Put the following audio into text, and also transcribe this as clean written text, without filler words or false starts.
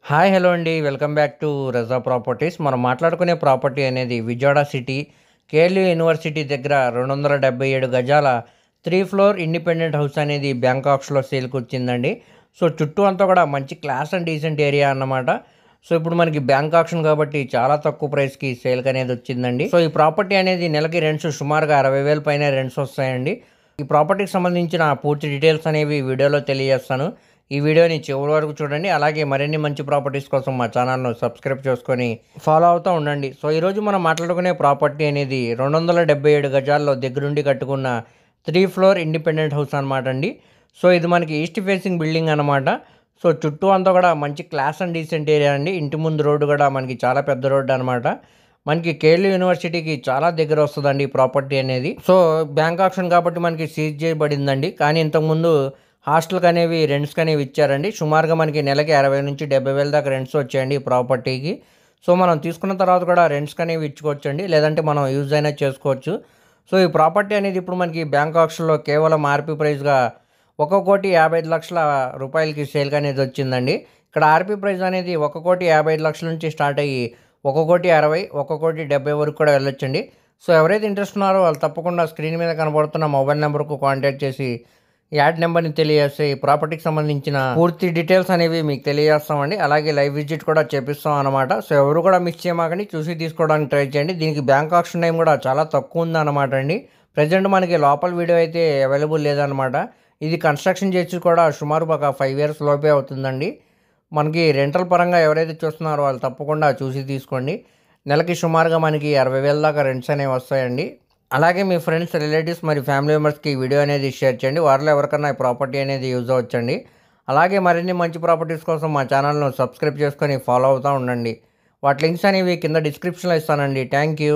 Hi hello అండి. Welcome back to Raza properties. మనం మాట్లాడుకునే ప్రాపర్టీ అనేది విజయవాడ సిటీ కేఎల్యూ యూనివర్సిటీ దగ్గర 277 గజాల 3 ఫ్లోర్ ఇండిపెండెంట్ హౌస్ అనేది బ్యాంకాక్స్లో సేల్కి వచ్చిందండి. సో చుట్టూ అంతా కూడా మంచి క్లాస్ అండ్ డీసెంట్ ఏరియా అన్నమాట. సో ఇప్పుడు మనకి బ్యాంకాక్షన్ కాబట్టి చాలా తక్కువ ప్రైస్కి సేల్కి అనేది వచ్చిందండి. సో ఈ ప్రాపర్టీ అనేది నెలకి రెంట్స్ సుమారుగా 60,000 పైన రెంట్స్ వస్తాయండి. ఈ ప్రాపర్టీకి సంబంధించిన పూర్తి డీటెయిల్స్ అనేవి వీడియోలో తెలియజేస్తాను. ఈ వీడియోని చివరి వరకు చూడండి. అలాగే మరిన్ని మంచి ప్రాపర్టీస్ కోసం మా ఛానల్ను సబ్స్క్రైబ్ చేసుకొని ఫాలో అవుతూ ఉండండి. సో ఈరోజు మనం మాట్లాడుకునే ప్రాపర్టీ అనేది 277 గజాల్లో దగ్గరుండి కట్టుకున్న 3 ఫ్లోర్ ఇండిపెండెంట్ హౌస్ అనమాట అండి. సో ఇది మనకి ఈస్ట్ ఫేసింగ్ బిల్డింగ్ అనమాట. సో చుట్టూ అంతా కూడా మంచి క్లాస్ అండ్ డీసెంట్ ఏరియా అండి. ఇంటి ముందు రోడ్డు కూడా మనకి చాలా పెద్ద రోడ్డు అనమాట. మనకి కేఎల్యూ యూనివర్సిటీకి చాలా దగ్గర వస్తుందండి ఈ ప్రాపర్టీ అనేది. సో బ్యాంక్ ఆప్షన్ కాబట్టి మనకి సీజ్ చేయబడిందండి. కానీ ఇంతకుముందు హాస్టల్కి అనేవి రెంట్స్కి అనేవి ఇచ్చారండి. సుమారుగా మనకి నెలకి 60,000 నుంచి 70,000 దాకా రెంట్స్ వచ్చాయండి ఈ ప్రాపర్టీకి. సో మనం తీసుకున్న తర్వాత కూడా రెంట్స్కి అనేవి ఇచ్చుకోవచ్చండి, లేదంటే మనం యూజ్ అయినా చేసుకోవచ్చు. సో ఈ ప్రాపర్టీ అనేది ఇప్పుడు మనకి బ్యాంక్ ఆప్షన్లో కేవలం ఆర్పీ ప్రైస్గా 1,55,00,000 రూపాయలకి సేల్కి అనేది వచ్చిందండి. ఇక్కడ ఆర్పీ ప్రైస్ అనేది 1,55,00,000 నుంచి స్టార్ట్ అయ్యి 1,60,00,000, 1,70,00,000 వరకు కూడా వెళ్ళొచ్చండి. సో ఎవరైతే ఇంట్రెస్ట్ ఉన్నారో వాళ్ళు తప్పకుండా స్క్రీన్ మీద కనబడుతున్న మొబైల్ నెంబర్కు కాంటాక్ట్ చేసి యాడ్ నెంబర్ని తెలియజేస్తే ఈ ప్రాపర్టీకి సంబంధించిన పూర్తి డీటెయిల్స్ అనేవి మీకు తెలియజేస్తామండి. అలాగే లైవ్ విజిట్ కూడా చేపిస్తాం అనమాట. సో ఎవరు కూడా మిస్ చేయమాకండి, చూసి తీసుకోవడానికి ట్రై చేయండి. దీనికి బ్యాంక్ ఆప్షన్ టైం కూడా చాలా తక్కువ ఉందన్నమాట అండి. ప్రజెంట్ మనకి లోపల వీడియో అయితే అవైలబుల్ లేదనమాట. ఇది కన్స్ట్రక్షన్ చేసి కూడా సుమారు ఒక 5 years లోపే అవుతుందండి. మనకి రెంటల్ పరంగా ఎవరైతే చూస్తున్నారో వాళ్ళు తప్పకుండా చూసి తీసుకోండి. నెలకి సుమారుగా మనకి 60,000 దాకా రెంట్స్ అనేవి వస్తాయండి. అలాగే మీ ఫ్రెండ్స్, రిలేటివ్స్ మరి ఫ్యామిలీ మెంబర్స్కి ఈ వీడియో అనేది షేర్ చేయండి. వారిలో ఎవరికన్నా ఈ ప్రాపర్టీ అనేది యూజ్ అవ్వచ్చండి. అలాగే మరిన్ని మంచి ప్రాపర్టీస్ కోసం మా ఛానల్ను సబ్స్క్రైబ్ చేసుకొని ఫాలో అవుతూ ఉండండి. వాటి లింక్స్ అనేవి కింద డిస్క్రిప్షన్లో ఇస్తానండి. Thank you.